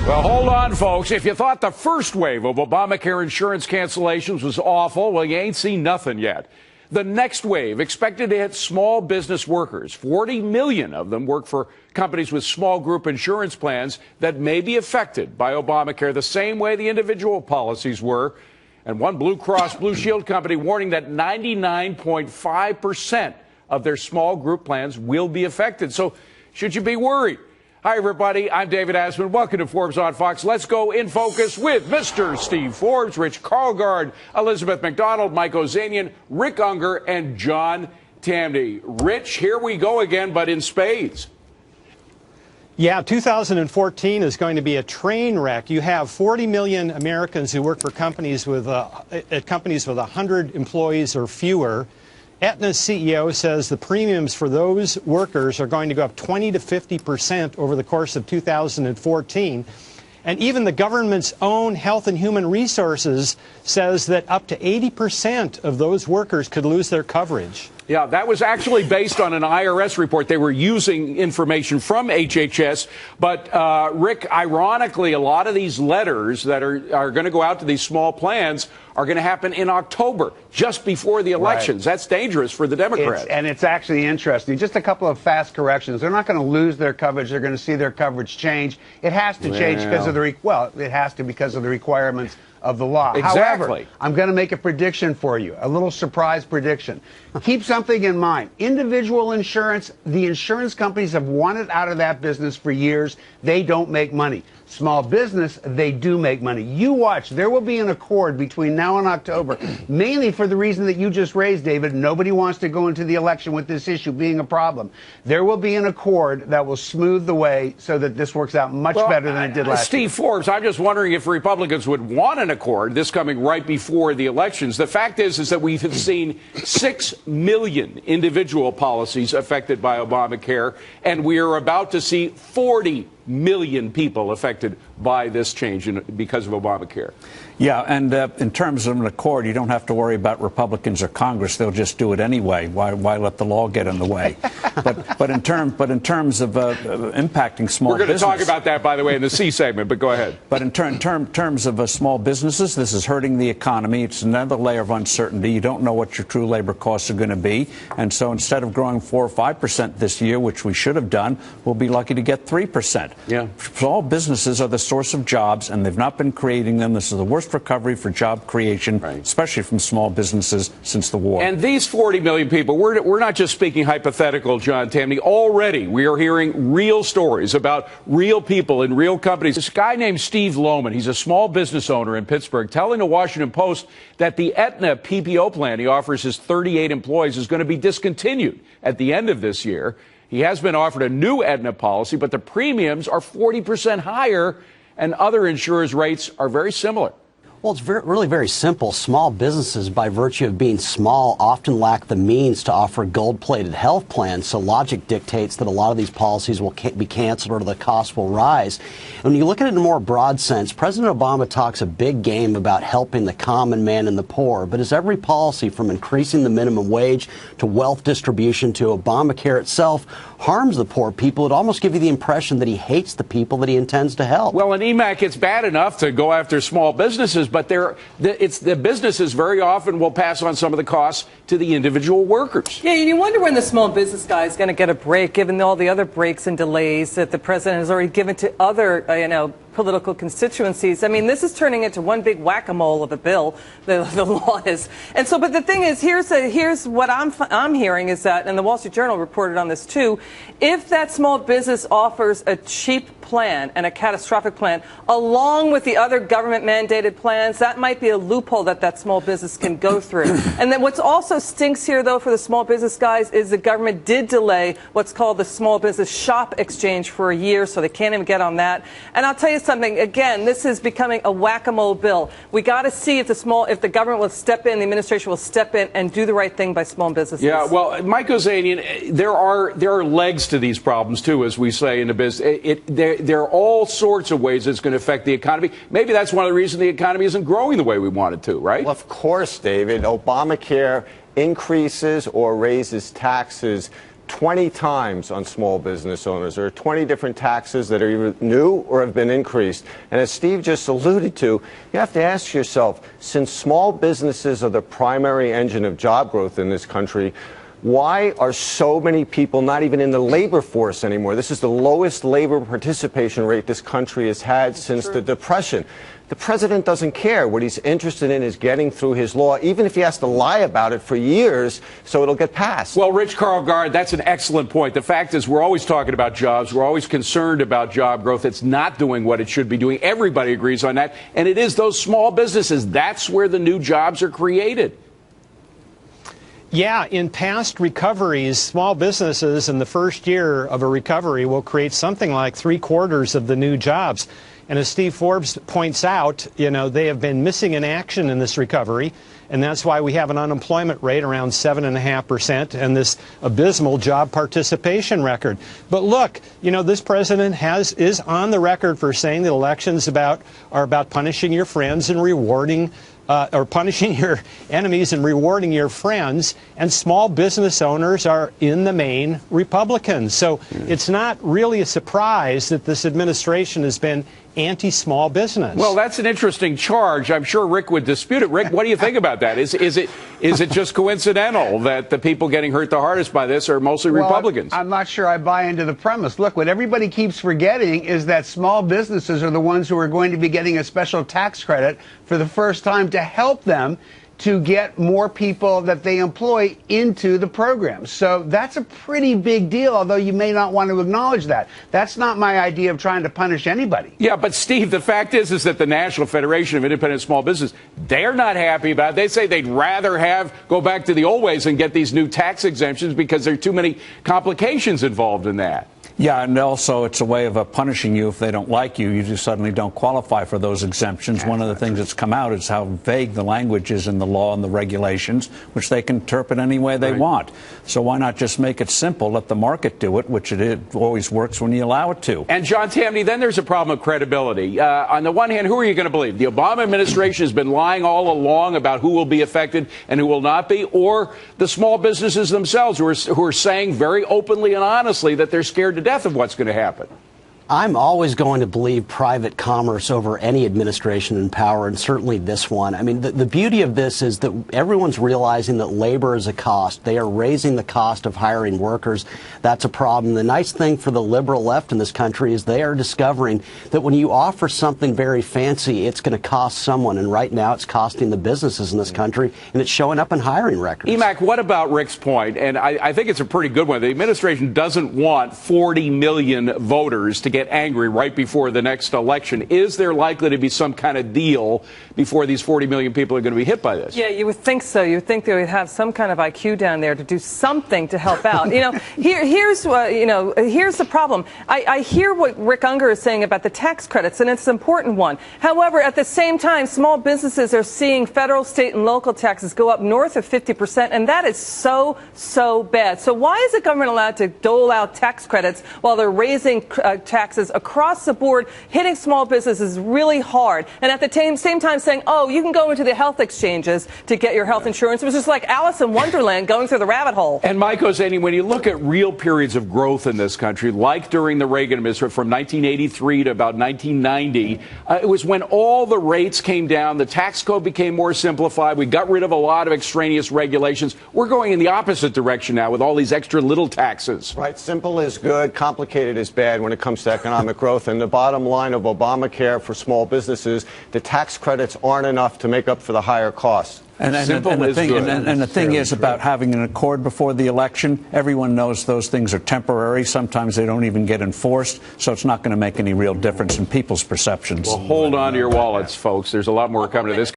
Well, hold on, folks. If you thought the first wave of Obamacare insurance cancellations was awful, well, you ain't seen nothing yet. The next wave expected to hit small business workers. 40 million of them work for companies with small group insurance plans that may be affected by Obamacare the same way the individual policies were. And one Blue Cross Blue Shield company warning that 99.5% of their small group plans will be affected. So should you be worried? Hi, everybody. I'm David Asman. Welcome to Forbes on Fox. Let's go in focus with Mr. Steve Forbes, Rich Karlgaard, Elizabeth McDonald, Mike Ozanian, Rick Unger, and John Tamny. Rich, here we go again, but in spades. Yeah, 2014 is going to be a train wreck. You have 40 million Americans who work for companies with 100 employees or fewer. Aetna's CEO says the premiums for those workers are going to go up 20 to 50% over the course of 2014. And even the government's own Health and Human Resources says that up to 80% of those workers could lose their coverage. Yeah, that was actually based on an IRS report. They were using information from HHS. But, Rick, ironically, a lot of these letters that are going to go out to these small plans are going to happen in October, just before the elections. Right. That's dangerous for the Democrats. And it's actually interesting. Just a couple of fast corrections. They're not going to lose their coverage. They're going to see their coverage change. It has to change because of the requirements of the law. Exactly. However, I'm going to make a prediction for you, a little surprise prediction. Keep something in mind. Individual insurance, the insurance companies have wanted out of that business for years. They don't make money. Small business, they do make money. You watch. There will be an accord between now and October, mainly for the reason that you just raised, David. Nobody wants to go into the election with this issue being a problem. There will be an accord that will smooth the way so that this works out much better than it did last year. Steve Forbes, I'm just wondering if Republicans would want an accord, this coming right before the elections. The fact is that we have seen 6 million individual policies affected by Obamacare, and we are about to see 40 million people affected by this change because of Obamacare. Yeah, and in terms of an accord, you don't have to worry about Republicans or Congress. They'll just do it anyway. Why let the law get in the way? But in terms of impacting small businesses, we're going to talk about that, by the way, in the C segment. But go ahead. But in terms of small businesses, this is hurting the economy. It's another layer of uncertainty. You don't know what your true labor costs are going to be, and so instead of growing 4 or 5% this year, which we should have done, we'll be lucky to get 3%. Yeah. Small businesses are the source of jobs, and they've not been creating them. This is the worst recovery for job creation, especially from small businesses, since the war. And these 40 million people, we're not just speaking hypothetical, John Tamny. Already we are hearing real stories about real people in real companies. This guy named Steve Lohman, he's a small business owner in Pittsburgh, telling the Washington Post that the Aetna PPO plan he offers his 38 employees is going to be discontinued at the end of this year. He has been offered a new Aetna policy, but the premiums are 40% higher, and other insurers' rates are very similar. Well, it's really very simple. Small businesses, by virtue of being small, often lack the means to offer gold-plated health plans, so logic dictates that a lot of these policies will be canceled or the cost will rise. And when you look at it in a more broad sense, President Obama talks a big game about helping the common man and the poor, but as every policy from increasing the minimum wage to wealth distribution to Obamacare itself harms the poor people, it almost gives you the impression that he hates the people that he intends to help. Well, in EMAC, it's bad enough to go after small businesses, but the businesses very often will pass on some of the costs to the individual workers. Yeah, and you wonder when the small business guy is going to get a break, given all the other breaks and delays that the president has already given to other, political constituencies. I mean, this is turning into one big whack-a-mole of a bill, the law is. And so, but the thing is, here's what I'm hearing is that, and the Wall Street Journal reported on this too, if that small business offers a cheap plan and a catastrophic plan, along with the other government-mandated plans, that might be a loophole that small business can go through. And then what's also stinks here, though, for the small business guys is the government did delay what's called the small business shop exchange for a year, so they can't even get on that. And I'll tell you something, again, this is becoming a whack-a-mole bill. We got to see if the government will step in, the administration will step in and do the right thing by small businesses. Yeah, well, Mike Ozanian, there are legs to these problems, too, as we say in the business. There are all sorts of ways it's going to affect the economy. Maybe that's one of the reasons the economy isn't growing the way we want it to, right? Well, of course, David. Obamacare increases or raises taxes 20 times on small business owners. There are 20 different taxes that are either new or have been increased. And as Steve just alluded to, you have to ask yourself, since small businesses are the primary engine of job growth in this country, why are so many people not even in the labor force anymore? This is the lowest labor participation rate this country has had since the Depression. The president doesn't care. What he's interested in is getting through his law, even if he has to lie about it for years so it'll get passed. Well, Rich Karlgaard, that's an excellent point. The fact is we're always talking about jobs. We're always concerned about job growth. It's not doing what it should be doing. Everybody agrees on that. And it is those small businesses. That's where the new jobs are created. Yeah, in past recoveries, small businesses in the first year of a recovery will create something like 3/4 of the new jobs. And as Steve Forbes points out, they have been missing in action in this recovery. And that's why we have an unemployment rate around 7.5% and this abysmal job participation record. But look, this president is on the record for saying that elections are about punishing your friends and rewarding or punishing your enemies and rewarding your friends, and small business owners are in the main Republicans. So it's not really a surprise that this administration has been anti-small business. Well, that's an interesting charge. I'm sure Rick would dispute it. Rick, what do you think about that? Is it just coincidental that the people getting hurt the hardest by this are mostly Republicans? I'm not sure I buy into the premise. Look, what everybody keeps forgetting is that small businesses are the ones who are going to be getting a special tax credit for the first time to help them to get more people that they employ into the program. So that's a pretty big deal, although you may not want to acknowledge that. That's not my idea of trying to punish anybody. Yeah, but Steve, the fact is that the National Federation of Independent Small Business, they're not happy about it. They say they'd rather go back to the old ways and get these new tax exemptions because there are too many complications involved in that. Yeah, and also it's a way of punishing you if they don't like you. You just suddenly don't qualify for those exemptions. One of the things that's come out is how vague the language is in the law and the regulations, which they can interpret any way they want. So why not just make it simple, let the market do it, which it always works when you allow it to. And John Tamny, then there's a problem of credibility. On the one hand, who are you going to believe? The Obama administration has been lying all along about who will be affected and who will not be, or the small businesses themselves who are saying very openly and honestly that they're scared to death of what's going to happen? I'm always going to believe private commerce over any administration in power, and certainly this one. I mean, the beauty of this is that everyone's realizing that labor is a cost. They are raising the cost of hiring workers. That's a problem. The nice thing for the liberal left in this country is they are discovering that when you offer something very fancy, it's going to cost someone. And right now it's costing the businesses in this country, and it's showing up in hiring records. Emac, what about Rick's point? And I think it's a pretty good one. The administration doesn't want 40 million voters to get angry right before the next election. Is there likely to be some kind of deal before these 40 million people are going to be hit by this? Yeah, you would think so. You would think they would have some kind of IQ down there to do something to help out. Here's the problem. I hear what Rick Unger is saying about the tax credits, and it's an important one. However, at the same time, small businesses are seeing federal, state, and local taxes go up north of 50%, and that is so bad. So why is the government allowed to dole out tax credits while they're raising taxes across the board, hitting small businesses really hard, and at the same time saying, oh, you can go into the health exchanges to get your health insurance? It was just like Alice in Wonderland going through the rabbit hole. And Mike Ozani, when you look at real periods of growth in this country, like during the Reagan administration from 1983 to about 1990, it was when all the rates came down, the tax code became more simplified, we got rid of a lot of extraneous regulations. We're going in the opposite direction now with all these extra little taxes. Right, simple is good, complicated is bad when it comes to economic growth. And the bottom line of Obamacare for small businesses, the tax credits aren't enough to make up for the higher costs. And the thing is about having an accord before the election. Everyone knows those things are temporary. Sometimes they don't even get enforced. So it's not going to make any real difference in people's perceptions. Well, hold on to your wallets, folks. There's a lot more coming to this.